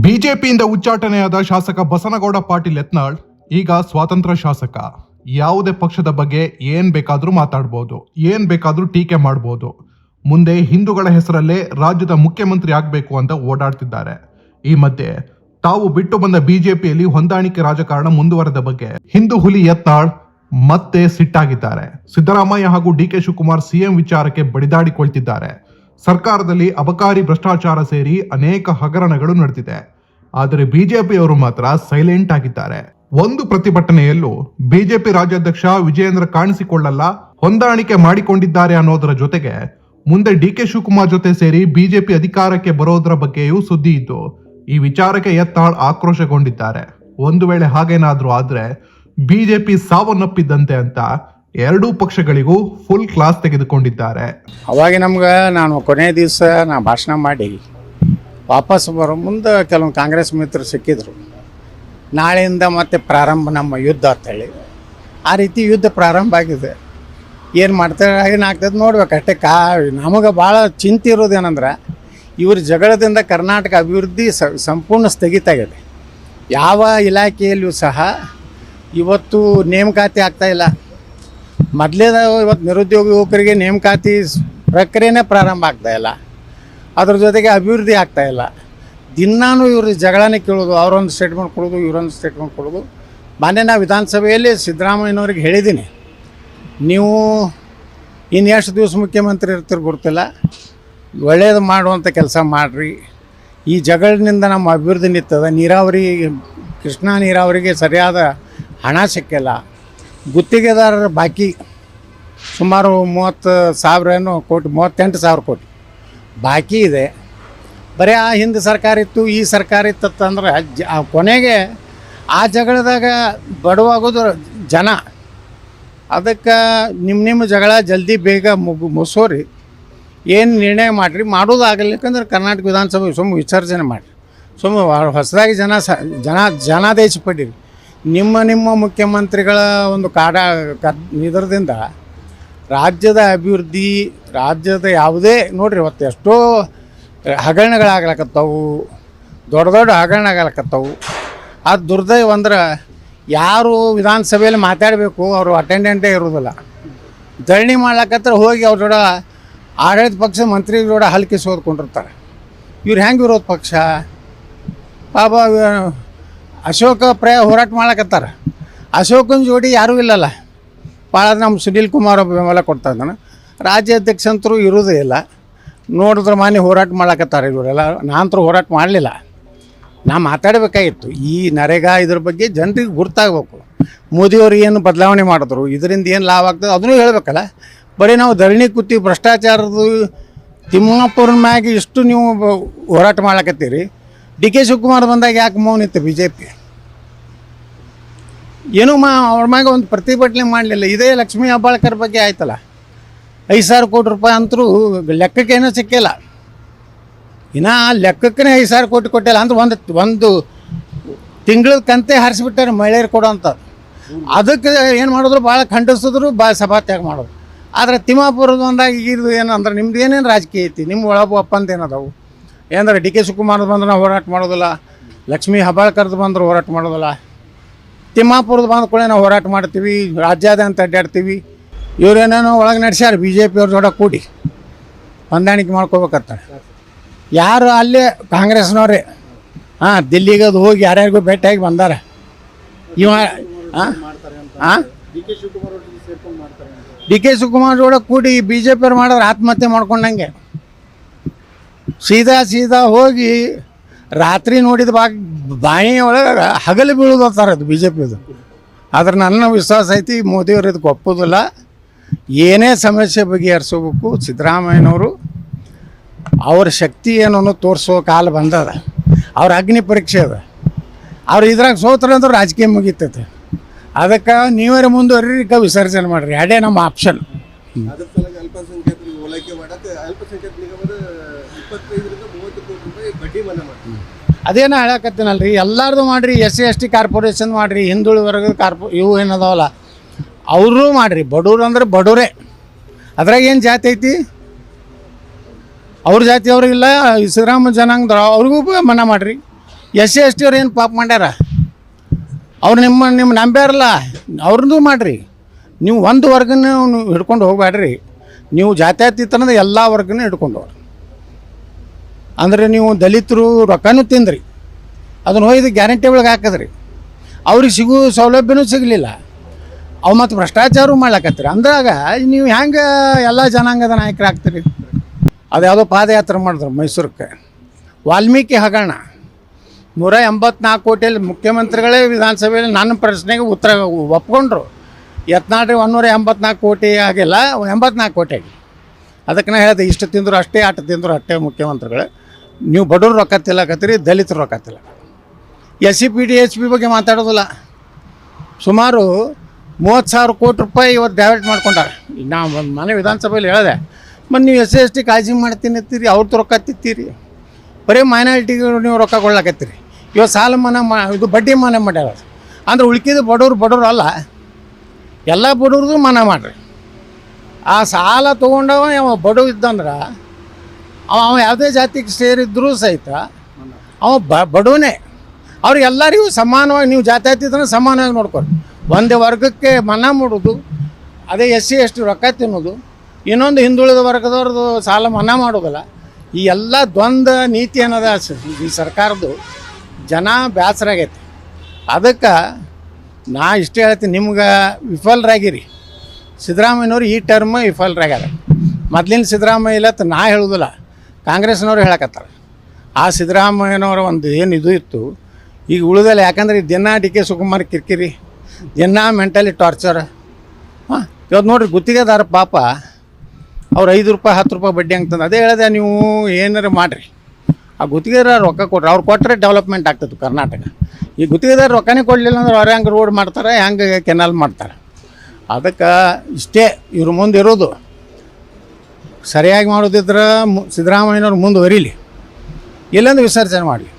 ಬಿಜೆಪಿಯಿಂದ ಉಚ್ಚಾಟನೆಯಾದ ಶಾಸಕ ಬಸನಗೌಡ ಪಾಟೀಲ್ ಯತ್ನಾಳ್ ಈಗ ಸ್ವಾತಂತ್ರ್ಯ ಶಾಸಕ. ಯಾವುದೇ ಪಕ್ಷದ ಬಗ್ಗೆ ಏನ್ ಬೇಕಾದ್ರೂ ಮಾತಾಡಬಹುದು, ಏನ್ ಬೇಕಾದ್ರೂ ಟೀಕೆ ಮಾಡಬಹುದು. ಮುಂದೆ ಹಿಂದೂಗಳ ಹೆಸರಲ್ಲೇ ರಾಜ್ಯದ ಮುಖ್ಯಮಂತ್ರಿ ಆಗಬೇಕು ಅಂತ ಓಡಾಡ್ತಿದ್ದಾರೆ. ಈ ಮಧ್ಯೆ ತಾವು ಬಿಟ್ಟು ಬಂದ ಬಿಜೆಪಿಯಲ್ಲಿ ಹೊಂದಾಣಿಕೆ ರಾಜಕಾರಣ ಮುಂದುವರೆದ ಬಗ್ಗೆ ಹಿಂದೂ ಹುಲಿ ಯತ್ನಾಳ್ ಮತ್ತೆ ಸಿಟ್ಟಾಗಿದ್ದಾರೆ. ಸಿದ್ದರಾಮಯ್ಯ ಹಾಗೂ ಡಿಕೆ ಶಿವಕುಮಾರ್ ಸಿಎಂ ವಿಚಾರಕ್ಕೆ ಬಡಿದಾಡಿಕೊಳ್ತಿದ್ದಾರೆ. ಸರ್ಕಾರದಲ್ಲಿ ಅಬಕಾರಿ ಭ್ರಷ್ಟಾಚಾರ ಸೇರಿ ಅನೇಕ ಹಗರಣಗಳು ನಡೆದಿದೆ. ಆದರೆ ಬಿಜೆಪಿಯವರು ಮಾತ್ರ ಸೈಲೆಂಟ್ ಆಗಿದ್ದಾರೆ. ಒಂದು ಪ್ರತಿಭಟನೆಯಲ್ಲೂ ಬಿಜೆಪಿ ರಾಜ್ಯಾಧ್ಯಕ್ಷ ವಿಜಯೇಂದ್ರ ಕಾಣಿಸಿಕೊಳ್ಳಲ್ಲ, ಹೊಂದಾಣಿಕೆ ಮಾಡಿಕೊಂಡಿದ್ದಾರೆ ಅನ್ನೋದರ ಜೊತೆಗೆ ಮುಂದೆ ಡಿಕೆ ಶಿವಕುಮಾರ್ ಜೊತೆ ಸೇರಿ ಬಿಜೆಪಿ ಅಧಿಕಾರಕ್ಕೆ ಬರೋದರ ಬಗ್ಗೆಯೂ ಸುದ್ದಿ ಇದ್ದು ಈ ವಿಚಾರಕ್ಕೆ ಯತ್ನಾಳ್ ಆಕ್ರೋಶಗೊಂಡಿದ್ದಾರೆ. ಒಂದು ವೇಳೆ ಹಾಗೇನಾದ್ರೂ ಆದ್ರೆ ಬಿಜೆಪಿ ಸಾವನ್ನಪ್ಪಿದ್ದಂತೆ ಅಂತ ಎರಡೂ ಪಕ್ಷಗಳಿಗೂ ಫುಲ್ ಕ್ಲಾಸ್ ತೆಗೆದುಕೊಂಡಿದ್ದಾರೆ. ಅವಾಗ ನಮ್ಗೆ ನಾನು ಕೊನೆ ದಿವಸ ಭಾಷಣ ಮಾಡಿ ವಾಪಸ್ ಬರೋ ಮುಂದೆ ಕೆಲವೊಂದು ಕಾಂಗ್ರೆಸ್ ಮಿತ್ರರು ಸಿಕ್ಕಿದ್ರು. ನಾಳೆಯಿಂದ ಮತ್ತೆ ಪ್ರಾರಂಭ ನಮ್ಮ ಯುದ್ಧ ಅಂತೇಳಿ ಆ ರೀತಿ ಯುದ್ಧ ಪ್ರಾರಂಭ ಆಗಿದೆ. ಏನು ಮಾಡ್ತಾರೆ ಏನಾಗ್ತದೆ ನೋಡ್ಬೇಕು ಅಷ್ಟೇ. ನಮಗೆ ಭಾಳ ಚಿಂತೆ ಇರೋದೇನೆಂದ್ರೆ ಇವ್ರ ಜಗಳದಿಂದ ಕರ್ನಾಟಕ ಅಭಿವೃದ್ಧಿ ಸಂಪೂರ್ಣ ಸ್ಥಗಿತ ಆಗಿದೆ. ಯಾವ ಇಲಾಖೆಯಲ್ಲೂ ಸಹ ಇವತ್ತು ನೇಮಕಾತಿ ಆಗ್ತಾಯಿಲ್ಲ. ಮೊದಲೇದ ಇವತ್ತು ನಿರುದ್ಯೋಗ ಯುವಕರಿಗೆ ನೇಮಕಾತಿ ಪ್ರಕ್ರಿಯೆನೇ ಪ್ರಾರಂಭ ಆಗ್ತಾಯಿಲ್ಲ. ಅದ್ರ ಜೊತೆಗೆ ಅಭಿವೃದ್ಧಿ ಆಗ್ತಾಯಿಲ್ಲ. ದಿನಾನು ಇವ್ರ ಜಗಳನೇ ಕೇಳೋದು, ಅವರೊಂದು ಸ್ಟೇಟ್ಮೆಂಟ್ ಕೊಡೋದು, ಇವರೊಂದು ಸ್ಟೇಟ್ಮೆಂಟ್ ಕೊಡೋದು. ಮೊನ್ನೆ ನಾವು ವಿಧಾನಸಭೆಯಲ್ಲಿ ಸಿದ್ದರಾಮಯ್ಯನವ್ರಿಗೆ ಹೇಳಿದ್ದೀನಿ, ನೀವು ಇನ್ನು ಎಷ್ಟು ದಿವಸ ಮುಖ್ಯಮಂತ್ರಿ ಇರ್ತೀರಿ ಗೊತ್ತಿಲ್ಲ, ಒಳ್ಳೆಯದು ಮಾಡುವಂಥ ಕೆಲಸ ಮಾಡಿರಿ. ಈ ಜಗಳಿನಿಂದ ನಮ್ಮ ಅಭಿವೃದ್ಧಿ ನಿಂತದ. ನೀರಾವರಿ, ಕೃಷ್ಣಾ ನೀರಾವರಿಗೆ ಸರಿಯಾದ ಹಣ ಸಿಕ್ಕಿಲ್ಲ. ಗುತ್ತಿಗೆದಾರರ ಬಾಕಿ ಸುಮಾರು 30,000 ಕೋಟಿ, 38,000 ಕೋಟಿ ಬಾಕಿ ಇದೆ. ಬರೀ ಆ ಹಿಂದೆ ಸರ್ಕಾರ ಇತ್ತು, ಈ ಸರ್ಕಾರ ಇತ್ತಂದ್ರೆ ಕೊನೆಗೆ ಆ ಜಗಳದಾಗ ಬಡವಾಗೋದು ಜನ. ಅದಕ್ಕೆ ನಿಮ್ಮ ಜಗಳ ಜಲ್ದಿ ಬೇಗ ಮುಗಿಸೋರಿ. ಏನು ನಿರ್ಣಯ ಮಾಡಿರಿ, ಮಾಡೋದಾಗಲಿಕ್ಕಂದ್ರೆ ಕರ್ನಾಟಕ ವಿಧಾನಸಭೆ ವಿಸರ್ಜನೆ ಮಾಡಿರಿ. ಹೊಸದಾಗಿ ಜನಾದೇಶ ಪಡೀರಿ. ನಿಮ್ಮ ಮುಖ್ಯಮಂತ್ರಿಗಳ ಒಂದು ಇದರದಿಂದ ರಾಜ್ಯದ ಅಭಿವೃದ್ಧಿ, ರಾಜ್ಯದ ಯಾವುದೇ ನೋಡಿರಿ ಇವತ್ತು ಎಷ್ಟೋ ಹಗರಣಗಳಾಗ್ಲಕತ್ತವು, ದೊಡ್ಡ ದೊಡ್ಡ ಹಗರಣಗಳಾಗತ್ತವು. ಅದು ದುರ್ದೈವ ಅಂದ್ರೆ ಯಾರು ವಿಧಾನಸಭೆಯಲ್ಲಿ ಮಾತಾಡಬೇಕು ಅವರು ಅಟೆಂಡೆಂಟೇ ಇರೋದಿಲ್ಲ. ಧರಣಿ ಮಾಡ್ಲಕತ್ರ ಹೋಗಿ ಅವ್ರ ಜೋಡ ಆಡಳಿತ ಪಕ್ಷ ಮಂತ್ರಿಗಳೋಡ ಹಲ್ಕಿಸಿ ಓದ್ಕೊಂಡಿರ್ತಾರೆ. ಇವ್ರು ಹೆಂಗೆ ವಿರೋಧ ಪಕ್ಷ ಪಾಪ ಅಶೋಕ ಹೋರಾಟ ಮಾಡ್ಲಕತ್ತಾರ. ಅಶೋಕನ ಜೋಡಿ ಯಾರೂ ಇಲ್ಲಲ್ಲ. ಭಾಳ ನಮ್ಮ ಸುನೀಲ್ ಕುಮಾರ್ ಬೆಂಬಲ ಕೊಡ್ತಾ ಇದ್ದಾನೆ. ರಾಜ್ಯಾಧ್ಯಕ್ಷ ಅಂತರೂ ಇರೋದೇ ಇಲ್ಲ. ನೋಡಿದ್ರೆ ಮಾನ್ಯ ಹೋರಾಟ ಮಾಡ್ಲಕತ್ತಾರೆ ಇವರೆಲ್ಲ. ನಾನಂತರೂ ಹೋರಾಟ ಮಾಡಲಿಲ್ಲ. ನಾ ಮಾತಾಡಬೇಕಾಗಿತ್ತು. ಈ ನರೇಗಾ ಇದ್ರ ಬಗ್ಗೆ ಜನರಿಗೆ ಗುರ್ತಾಗಬೇಕು. ಮೋದಿಯವರು ಏನು ಬದಲಾವಣೆ ಮಾಡಿದ್ರು, ಇದರಿಂದ ಏನು ಲಾಭ ಆಗ್ತದೆ ಅದನ್ನೂ ಹೇಳಬೇಕಲ್ಲ. ಬರೀ ನಾವು ಧರಣಿ ಕೂತಿ ಭ್ರಷ್ಟಾಚಾರದ್ದು ತಿಮ್ಮಾಪುರ ಮ್ಯಾಗ ಇಷ್ಟು ನೀವು ಹೋರಾಟ ಮಾಡ್ಲಕತ್ತೀರಿ. ಡಿ ಕೆ ಶಿವಕುಮಾರ್ ಬಂದಾಗ ಯಾಕೆ ಮೌನ ಇತ್ತು ಬಿ ಜೆ ಪಿ? ಏನೂ ಅವ್ರ ಮ್ಯಾಗ ಒಂದು ಪ್ರತಿಭಟನೆ ಮಾಡಲಿಲ್ಲ. ಇದೇ ಲಕ್ಷ್ಮೀ ಹೆಬ್ಬಾಳ್ಕರ್ ಬಗ್ಗೆ ಆಯ್ತಲ್ಲ, 5,000 ಕೋಟಿ ರೂಪಾಯಿ ಅಂತರೂ ಲೆಕ್ಕಕ್ಕೇನೂ ಸಿಕ್ಕಿಲ್ಲ. ಇನ್ನು ಲೆಕ್ಕಕ್ಕೇ 5,000 ಕೋಟಿ ಕೊಟ್ಟಿಲ್ಲ ಅಂದ್ರೆ ಒಂದು ತಿಂಗಳ ಕಂತೆ ಹಾರಿಸಿಬಿಟ್ಟಾರೆ ಮಹಿಳೆಯರು ಕೊಡೋ ಅಂಥದ್ದು. ಅದಕ್ಕೆ ಏನು ಮಾಡಿದ್ರು ಭಾಳ ಖಂಡಿಸಿದ್ರು, ಸಭಾತ್ಯಾಗ ಮಾಡೋದು. ಆದರೆ ತಿಮ್ಮಾಪುರದ ಬಂದಾಗ ಇದು ಏನಂದ್ರೆ ನಿಮ್ದು ಏನೇನು ರಾಜಕೀಯ ಐತಿ, ನಿಮ್ಮ ಒಳಗೆ ಒಪ್ಪಂದ ಏನದವು ಏನಂದ್ರೆ ಡಿ ಕೆ ಶಿವಕುಮಾರ್ ಬಂದ್ರೆ ನಾವು ಹೋರಾಟ ಮಾಡೋದಿಲ್ಲ, ಲಕ್ಷ್ಮೀ ಹೆಬ್ಬಾಳ್ಕರ್ದು ಬಂದ್ರೆ ಹೋರಾಟ ಮಾಡೋದಿಲ್ಲ, ತಿಮ್ಮಾಪುರದ ಬಂದ ಕೂಡ ನಾವು ಹೋರಾಟ ಮಾಡ್ತೀವಿ, ರಾಜ್ಯಾದ್ಯಂತ ಅಡ್ಡಾಡ್ತೀವಿ. ಇವರೇನೇನೋ ಒಳಗೆ ನಡೆಸ್ಯಾರ ಬಿ ಜೆ ಪಿಯವ್ರ ಜೋಡ ಕೂಡಿ ಹೊಂದಾಣಿಕೆ ಮಾಡ್ಕೋಬೇಕಂತಾರೆ. ಯಾರು ಅಲ್ಲೇ ಕಾಂಗ್ರೆಸ್ನವ್ರೆ ದಿಲ್ಲಿಗೆ ಅದು ಹೋಗಿ ಯಾರ್ಯಾರಿಗೂ ಭೇಟಿಯಾಗಿ ಬಂದಾರೆ. ಇವ ಡಿ ಕೆ ಶಿವಕುಮಾರ್ ಜೋಡ ಕೂಡಿ ಬಿ ಜೆ ಪಿಯವ್ರು ಮಾಡಿದ್ರೆ ಆತ್ಮಹತ್ಯೆ ಮಾಡ್ಕೊಂಡಂಗೆ. ಸೀದಾ ಹೋಗಿ ರಾತ್ರಿ ನೋಡಿದ ಬಾಯಿ ಒಳಗೆ ಹಗಲು ಬೀಳೋದು ಅಂತಾರೆ ಅದು ಬಿ ಜೆ ಪಿದು. ಆದ್ರೆ ನನ್ನ ವಿಶ್ವಾಸ ಐತಿ ಮೋದಿಯವರು ಇದಕ್ಕೆ ಒಪ್ಪೋದಿಲ್ಲ. ಏನೇ ಸಮಸ್ಯೆ ಬಗೆಹರಿಸೋಬೇಕು, ಸಿದ್ದರಾಮಯ್ಯನವರು ಅವ್ರ ಶಕ್ತಿ ಏನೋ ತೋರಿಸೋ ಕಾಲ ಬಂದದ. ಅವ್ರ ಅಗ್ನಿ ಪರೀಕ್ಷೆ ಅದ. ಅವ್ರು ಇದ್ರಾಗ ಸೋತ್ರೆ ಅಂದ್ರೆ ರಾಜಕೀಯ ಮುಗಿತೈತೆ. ಅದಕ್ಕೆ ನೀವೇ ಮುಂದುವರಿಕ ವಿಸರ್ಜನೆ ಮಾಡಿರಿ, ಅದೇ ನಮ್ಮ ಆಪ್ಷನ್. ಅದೇನೋ ಹೇಳಕತ್ತೀನಲ್ರಿ, ಎಲ್ಲಾರ್ದು ಮಾಡಿರಿ. SC ST ಕಾರ್ಪೊರೇಷನ್ ಮಾಡಿರಿ, ಹಿಂದುಳಿದ ವರ್ಗದ ಇವು ಏನದಾವಲ್ಲ ಅವರು ಮಾಡಿರಿ. ಬಡವ್ರು ಅಂದ್ರೆ ಬಡವರೇ. ಅದ್ರಾಗ ಏನು ಜಾತಿ ಐತಿ? ಅವ್ರ ಜಾತಿಯವ್ರಿಗಿಲ್ಲ, ಸಿದ್ದರಾಮ ಜನಾಂಗದ ಅವ್ರಿಗೂ ಮನ್ನಾ ಮಾಡಿರಿ. SC ಅವ್ರು ಏನು ಪಾಪ ಮಾಡ್ಯಾರ? ಅವ್ರು ನಿಮ್ಮ ನಂಬ್ಯಾರಲ್ಲ, ಅವ್ರನ್ನೂ ಮಾಡಿರಿ. ನೀವು ಒಂದು ವರ್ಗನ ಹಿಡ್ಕೊಂಡು ಹೋಗ್ಬೇಡ್ರಿ. ನೀವು ಜಾತ್ಯತೀತನದ ಎಲ್ಲ ವರ್ಗನೂ ಹಿಡ್ಕೊಂಡು ಹೋಗ್ರಿ. ಅಂದರೆ ನೀವು ದಲಿತರು ರೊಕ್ಕನೂ ತಿಂದ್ರಿ, ಅದನ್ನು ಹೋಯ್ದು ಗ್ಯಾರಂಟಿ ಒಳಗೆ ಹಾಕಿದ್ರಿ, ಅವ್ರಿಗೆ ಸಿಗೋ ಸೌಲಭ್ಯನೂ ಸಿಗಲಿಲ್ಲ. ಅವು ಮತ್ತು ಭ್ರಷ್ಟಾಚಾರ ಮಾಡ್ಲಕತ್ತೀರಿ. ಅಂದಾಗ ನೀವು ಹೆಂಗೆ ಎಲ್ಲ ಜನಾಂಗದ ನಾಯಕರು ಆಗ್ತೀರಿ? ಅದು ಯಾವುದೋ ಪಾದಯಾತ್ರೆ ಮಾಡಿದ್ರು ಮೈಸೂರಕ್ಕೆ, ವಾಲ್ಮೀಕಿ ಹಗರಣ 184 ಕೋಟಿಯಲ್ಲಿ ಮುಖ್ಯಮಂತ್ರಿಗಳೇ ವಿಧಾನಸಭೆಯಲ್ಲಿ ನನ್ನ ಪ್ರಶ್ನೆಗೆ ಉತ್ತರ ಒಪ್ಕೊಂಡ್ರು. ಯತ್ನಾಳ್ರಿ 184 ಕೋಟಿ ಆಗಿಲ್ಲ, 84 ಕೋಟಿ ಆಗಿ. ಅದಕ್ಕೆ ನಾ ಹೇಳಿದೆ, ಇಷ್ಟು ತಿಂದರು ಅಷ್ಟೇ, ಅಷ್ಟು ತಿಂದರು ಅಷ್ಟೇ ಮುಖ್ಯಮಂತ್ರಿಗಳು. ನೀವು ಬಡವ್ರು ರೊಕ್ಕ ತಿಲ್ಲಕತ್ತೀರಿ, ದಲಿತರು ರೊಕ್ಕ ತಿಲ್ಲ. SC-PD-HP ಬಗ್ಗೆ ಮಾತಾಡೋದಿಲ್ಲ. ಸುಮಾರು 30,000 ಕೋಟಿ ರೂಪಾಯಿ ಇವತ್ತು ಡೈವರ್ಟ್ ಮಾಡ್ಕೊಂಡಾರೆ. ಈಗ ನಾವು ಒಂದು ಮನೆ ವಿಧಾನಸಭೆಯಲ್ಲಿ ಹೇಳಿದೆ, ಮತ್ತು ನೀವು SC-ST ಕಾಳಜಿ ಮಾಡ್ತೀನಿ ಅಂತೀರಿ, ಅವ್ರದ್ದು ರೊಕ್ಕ ತಿತ್ತೀರಿ. ಬರೀ ಮೈನಾರಿಟಿಗಳು ನೀವು ರೊಕ್ಕ ಕೊಡ್ಲಾಕತ್ತೀರಿ. ಇವತ್ತು ಸಾಲ ಮನ್ನಾ ಇದು ಬಡ್ಡಿ ಮನ್ನಾ ಮಾಡ್ಯಾರ. ಅಂದ್ರೆ ಉಳ್ಕಿದ ಬಡವ್ರು ಅಲ್ಲ, ಎಲ್ಲ ಬಡವ್ರದ್ದು ಮನ್ನಾ ಮಾಡಿರಿ. ಆ ಸಾಲ ತೊಗೊಂಡವ ಅವ ಬಡವ ಇದ್ದಂದ್ರೆ ಅವ ಯಾವುದೇ ಜಾತಿಗೆ ಸೇರಿದ್ರೂ ಸಹಿತ ಅವ ಬಡವನೇ. ಅವ್ರಿಗೆಲ್ಲರಿಗೂ ಸಮಾನವಾಗಿ ನೀವು ಜಾತ್ಯತೀತನ ಸಮಾನವಾಗಿ ನೋಡ್ಕೊರಿ. ಒಂದೇ ವರ್ಗಕ್ಕೆ ಮನ್ನಾ ಮಾಡೋದು, ಅದೇ SC-ST ರೊಕ್ಕ ತಿನ್ನೋದು, ಇನ್ನೊಂದು ಹಿಂದುಳಿದ ವರ್ಗದವ್ರದ್ದು ಸಾಲ ಮನ್ನಾ ಮಾಡೋದಲ್ಲ. ಈ ಎಲ್ಲ ದ್ವಂದ್ವ ನೀತಿ ಅನ್ನೋದ ಈ ಸರ್ಕಾರದ್ದು ಜನ ಬೇಸರಾಗೈತಿ. ಅದಕ್ಕೆ ನಾ ಇಷ್ಟೇ ಹೇಳ್ತೀನಿ, ನಿಮ್ಗೆ ವಿಫಲರಾಗಿರಿ. ಸಿದ್ದರಾಮಯ್ಯನವ್ರು ಈ ಟರ್ಮ್ ವಿಫಲರಾಗ್ಯಾರ. ಮೊದಲಿನ ಸಿದ್ದರಾಮಯ್ಯ ಇಲ್ಲ ಅಂತ ನಾ ಹೇಳೋದಿಲ್ಲ, ಕಾಂಗ್ರೆಸ್ನವ್ರು ಹೇಳಕತ್ತಾರೆ. ಆ ಸಿದ್ದರಾಮಯ್ಯನವರ ಒಂದು ಏನು ಇದು ಇತ್ತು, ಈಗ ಉಳಿದಲ್ಲ. ಯಾಕಂದ್ರೆ ದಿನ DK ಶಿವಕುಮಾರ್ ಕಿರಿಕಿರಿ, ದಿನ ಮೆಂಟಲಿ ಟಾರ್ಚರ್. ಹಾಂ, ಇವತ್ತು ನೋಡಿರಿ ಗುತ್ತಿಗೆದಾರ ಪಾಪ ಅವ್ರು 5 ರೂಪಾಯಿ 10 ರೂಪಾಯಿ ಬಡ್ಡಿ ಅಂತಂದು. ಅದೇ ಹೇಳಿದೆ, ನೀವು ಏನಾರು ಮಾಡಿರಿ, ಆ ಗುತ್ತಿಗೆದಾರ ರೊಕ್ಕ ಕೊಟ್ರೆ, ಅವ್ರು ಕೊಟ್ಟರೆ ಡೆವಲಪ್ಮೆಂಟ್ ಆಗ್ತದೆ ಕರ್ನಾಟಕ. ಈ ಗುತ್ತಿಗೆದಾರ ರೊಕ್ಕನೇ ಕೊಡಲಿಲ್ಲ ಅಂದ್ರೆ ಅವ್ರು ಹೆಂಗೆ ರೋಡ್ ಮಾಡ್ತಾರೆ, ಹೆಂಗೆ ಕೆನಾಲ್ ಮಾಡ್ತಾರೆ. ಅದಕ್ಕೆ ಇಷ್ಟೇ ಇವ್ರ ಮುಂದೆ ಇರೋದು. ಸರಿಯಾಗಿ ಮಾಡೋದಿದ್ರೆ ಸಿದ್ದರಾಮಯ್ಯನವ್ರು ಮುಂದುವರೀಲಿ, ಇಲ್ಲಂದ್ರೆ ವಿಸರ್ಜನೆ ಮಾಡಲಿ.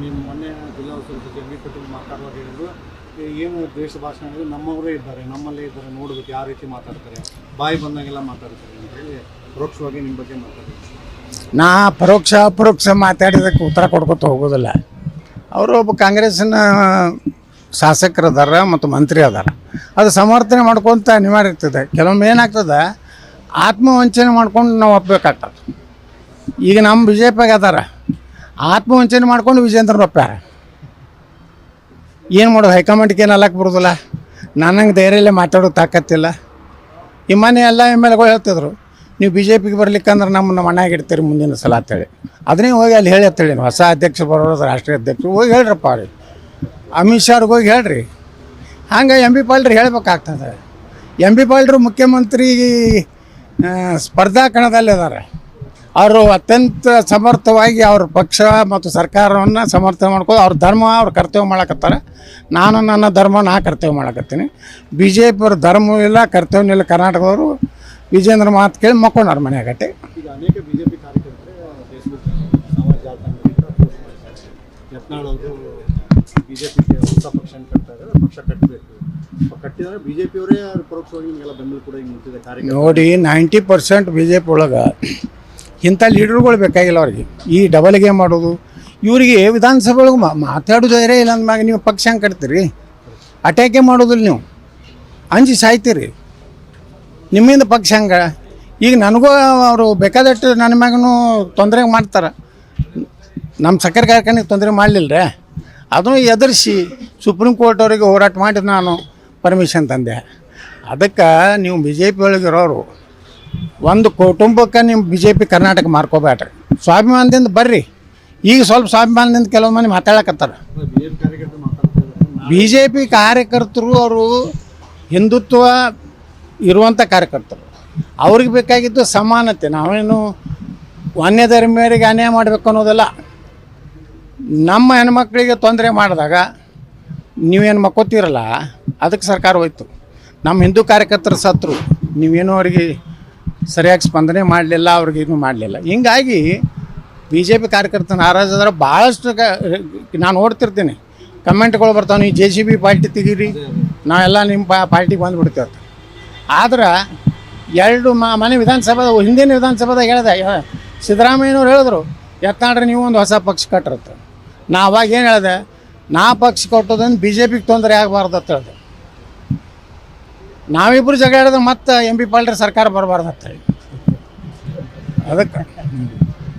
ನಿಮ್ಮ ಮೊನ್ನೆ ಜಿಲ್ಲಾ ಉಸ್ತುವಾರಿ MB ಪಾಟೀಲ್ ಮಾತಾಡುವಾಗ ಹೇಳಿದ್ರು, ಏನು ದ್ವೇಷ ಭಾಷಣ ನಮ್ಮವರೇ ಇದ್ದಾರೆ, ನಮ್ಮಲ್ಲೇ ಇದ್ದಾರೆ, ನೋಡ್ಬೇಕು ಯಾವ ರೀತಿ ಮಾತಾಡ್ತಾರೆ, ಬಾಯಿ ಬಂದಂಗೆಲ್ಲ ಮಾತಾಡ್ತಾರೆ ಅಂತ ಹೇಳಿ ಪರೋಕ್ಷವಾಗಿ ನಿಮ್ಮ ಬಗ್ಗೆ ಮಾತಾಡಿದ್ರು. ನಾ ಅಪರೋಕ್ಷ ಮಾತಾಡಿದಕ್ಕೆ ಉತ್ತರ ಕೊಡ್ಕೊತ ಹೋಗೋದಿಲ್ಲ. ಅವರು ಒಬ್ಬ ಕಾಂಗ್ರೆಸ್ಸಿನ ಶಾಸಕರು ಅದಾರ ಮತ್ತು ಮಂತ್ರಿ ಅದಾರ. ಅದು ಸಮರ್ಥನೆ ಮಾಡ್ಕೊತ ಅನಿವಾರ್ಯ ಇರ್ತದೆ. ಕೆಲವೊಮ್ಮೆ ಏನಾಗ್ತದೆ, ಆತ್ಮವಂಚನೆ ಮಾಡ್ಕೊಂಡು ನಾವು ಒಪ್ಪಬೇಕಾಗ್ತದೆ. ಈಗ ನಮ್ಮ BJPಗೆ ಅದಾರ, ಆತ್ಮವಂಚನೆ ಮಾಡ್ಕೊಂಡು ವಿಜೇಂದ್ರನ ಒಪ್ಪ್ಯಾರ. ಏನು ಮಾಡೋದು, ಹೈಕಮಾಂಡ್ಗೆ ಏನು ಅಲ್ಲಕ್ಕೆ ಬರೋದಿಲ್ಲ. ನನಗೆ ಧೈರ್ಯಲ್ಲೇ ಮಾತಾಡೋ ತಾಕತ್ತಿಲ್ಲ. ಈ ಮನೆ ಎಲ್ಲ MLAಗಳು ಹೇಳ್ತಿದ್ರು, ನೀವು BJPಗೆ ಬರ್ಲಿಕ್ಕಂದ್ರೆ ನಮ್ಮ ಮನೆಯಾಗ ಇಡ್ತೀರಿ ಮುಂದಿನ ಸಲ ಅಂತೇಳಿ. ಅದನ್ನೇ ಹೋಗಿ ಅಲ್ಲಿ ಹೇಳಿ ಅಂತೇಳಿ, ಹೊಸ ಅಧ್ಯಕ್ಷ ಬರೋದು, ರಾಷ್ಟ್ರೀಯ ಅಧ್ಯಕ್ಷರು ಹೋಗಿ ಹೇಳ್ರಪ್ಪ ಅವ್ರಿಗೆ, ಅಮಿತ್ ಶಾ ಅವ್ರಿಗೆ ಹೋಗಿ ಹೇಳ್ರಿ. ಹಂಗೆ MB ಪಾಟೀಲ್ರು ಹೇಳ್ಬೇಕಾಗ್ತದೆ. MB ಪಾಟೀಲ್ರು ಮುಖ್ಯಮಂತ್ರಿ ಸ್ಪರ್ಧಾ ಕಣದಲ್ಲಿ ಇದ್ದಾರೆ. ಅವರು ಅತ್ಯಂತ ಸಮರ್ಥವಾಗಿ ಅವ್ರ ಪಕ್ಷ ಮತ್ತು ಸರ್ಕಾರವನ್ನು ಸಮರ್ಥನೆ ಮಾಡ್ಕೊಂಡು ಅವ್ರ ಧರ್ಮ ಅವ್ರ ಕರ್ತವ್ಯ ಮಾಡಕತ್ತಾರೆ. ನಾನು ನನ್ನ ಧರ್ಮ ಕರ್ತವ್ಯ ಮಾಡಕತ್ತೀನಿ. BJP ಅವ್ರ ಧರ್ಮ ಇಲ್ಲ, ಕರ್ತವ್ಯ ಇಲ್ಲ. ಕರ್ನಾಟಕದವರು ವಿಜೇಂದ್ರ ಮಾತು ಕೇಳಿ ಮಕ್ಕೊಂಡವ್ರ ಮನೆಯಾಗಟ್ಟೆ. ಈಗ ಅನೇಕ BJP ಕಾರ್ಯಕರ್ತರು ಫೇಸ್ಬುಕ್ ಸಮಾಜ ಜಾಲತಾಣಗಳಿಂದ ಪೋಸ್ಟ್ ಮಾಡ್ತಾರೆ, ಯತ್ನಾಳ್ ಅವರು BJPಗೆ ಹೊಸ ಪಕ್ಷ ಕಟ್ತಾ ಇದ್ದಾರೆ, ಪಕ್ಷ ಕಟ್ಟಬೇಕು, ಕಟ್ಟಿದ್ರೆ BJP ಅವರೇ ಪರೋಕ್ಷವಾಗಿ ನಿಮಗೆಲ್ಲ ಬೆಂಬಲ ಕೂಡ ಈಗ ನಿಂತಿದೆ ಕಾರ್ಯಕರ್ತರು. ನೋಡಿ, 90% BJP ಒಳಗೆ ಇಂಥ ಲೀಡರ್ಗಳು ಬೇಕಾಗಿಲ್ಲ ಅವ್ರಿಗೆ. ಈ ಡಬಲ್ ಗೇಮ್ ಮಾಡೋದು, ಇವರಿಗೆ ವಿಧಾನಸಭೆ ಒಳಗೆ ಮಾತಾಡೋದು ಇಲ್ಲ ಅಂದ್ಮ್ಯಾಗ ನೀವು ಪಕ್ಷ ಹೆಂಗೆ ಕಟ್ತೀರಿ? ಅಟ್ಯಾಕೆ ಮಾಡೋದಿಲ್ಲ, ನೀವು ಅಂಜಿ ಸಾಯ್ತೀರಿ. ನಿಮ್ಮಿಂದ ಪಕ್ಷ ಹಂಗೆ. ಈಗ ನನಗೂ ಅವರು ಬೇಕಾದಷ್ಟು ನನ್ನ ಮ್ಯಾಗೂ ತೊಂದರೆ ಮಾಡ್ತಾರೆ. ನಮ್ಮ ಸಕ್ಕರೆ ಕಾರ್ಖಾನೆಗೆ ತೊಂದರೆ ಮಾಡಲಿಲ್ಲ ರೀ, ಅದನ್ನು ಎದುರಿಸಿ ಸುಪ್ರೀಂ ಕೋರ್ಟ್ ಅವರಿಗೆ ಹೋರಾಟ ಮಾಡಿ ನಾನು ಪರ್ಮಿಷನ್ ತಂದೆ. ಅದಕ್ಕೆ ನೀವು BJP ಒಳಗಿರೋರು ಒಂದು ಕುಟುಂಬಕ್ಕೆ ನಿಮ್ಮ BJP ಕರ್ನಾಟಕ ಮಾರ್ಕೋಬೇಡ್ರಿ. ಸ್ವಾಭಿಮಾನದಿಂದ ಬರ್ರಿ. ಈಗ ಸ್ವಲ್ಪ ಸ್ವಾಭಿಮಾನದಿಂದ ಕೆಲವು ಮಂದಿ ಮಾತಾಡಕತ್ತಾರೆ. BJP ಕಾರ್ಯಕರ್ತರು ಅವರು ಹಿಂದುತ್ವ ಇರುವಂಥ ಕಾರ್ಯಕರ್ತರು. ಅವ್ರಿಗೆ ಬೇಕಾಗಿದ್ದು ಸಮಾನತೆ. ನಾವೇನು ಅನ್ಯ ಧರ್ಮೀಯರಿಗೆ ಅನ್ಯಾಯ ಮಾಡಬೇಕು ಅನ್ನೋದಲ್ಲ. ನಮ್ಮ ಹೆಣ್ಮಕ್ಳಿಗೆ ತೊಂದರೆ ಮಾಡಿದಾಗ ನೀವೇನು ಮಕ್ಕೋತೀರಲ್ಲ, ಅದಕ್ಕೆ ಸರ್ಕಾರ ಹೋಯ್ತು. ನಮ್ಮ ಹಿಂದೂ ಕಾರ್ಯಕರ್ತರು ಸತ್ರು, ನೀವೇನು ಅವರಿಗೆ ಸರಿಯಾಗಿ ಸ್ಪಂದನೆ ಮಾಡಲಿಲ್ಲ, ಅವ್ರಿಗೇನು ಮಾಡಲಿಲ್ಲ. ಹಿಂಗಾಗಿ BJP ಕಾರ್ಯಕರ್ತನ ನಾರಾಜಾದ್ರೆ ಭಾಳಷ್ಟು ನಾನು ನೋಡ್ತಿರ್ತೀನಿ, ಕಮೆಂಟ್ಗಳು ಬರ್ತಾವೆ, ನೀವು JCB ಪಾರ್ಟಿ ತೆಗೀರಿ, ನಾವೆಲ್ಲ ನಿಮ್ಮ ಪಾರ್ಟಿಗೆ ಬಂದುಬಿಡ್ತೇವೆ. ಆದ್ರೆ ಮನೆ ವಿಧಾನಸಭಾದ ಹಿಂದಿನ ವಿಧಾನಸಭಾದಾಗ ಹೇಳಿದೆ ಸಿದ್ದರಾಮಯ್ಯನವ್ರು ಹೇಳಿದ್ರು ಯತ್ನಾಳ್ರಿ ನೀವು ಒಂದು ಹೊಸ ಪಕ್ಷ ಕಟ್ಟಿರುತ್ತೆ. ನಾ ಅವಾಗ ಏನು ಹೇಳಿದೆ, ನಾ ಪಕ್ಷ ಕೊಟ್ಟೋದ್ರಿಂದ BJPಗೆ ತೊಂದರೆ ಆಗಬಾರ್ದು ಅಂತ ಹೇಳಿದೆ. ನಾವಿಬ್ಬರು ಜಗಳ ಹೇಳಿದ್ರೆ ಮತ್ತೆ MP ಪಾಲ್ರೆ ಸರ್ಕಾರ ಬರಬಾರ್ದು ಅಂತ ಹೇಳಿ ಅದಕ್ಕೆ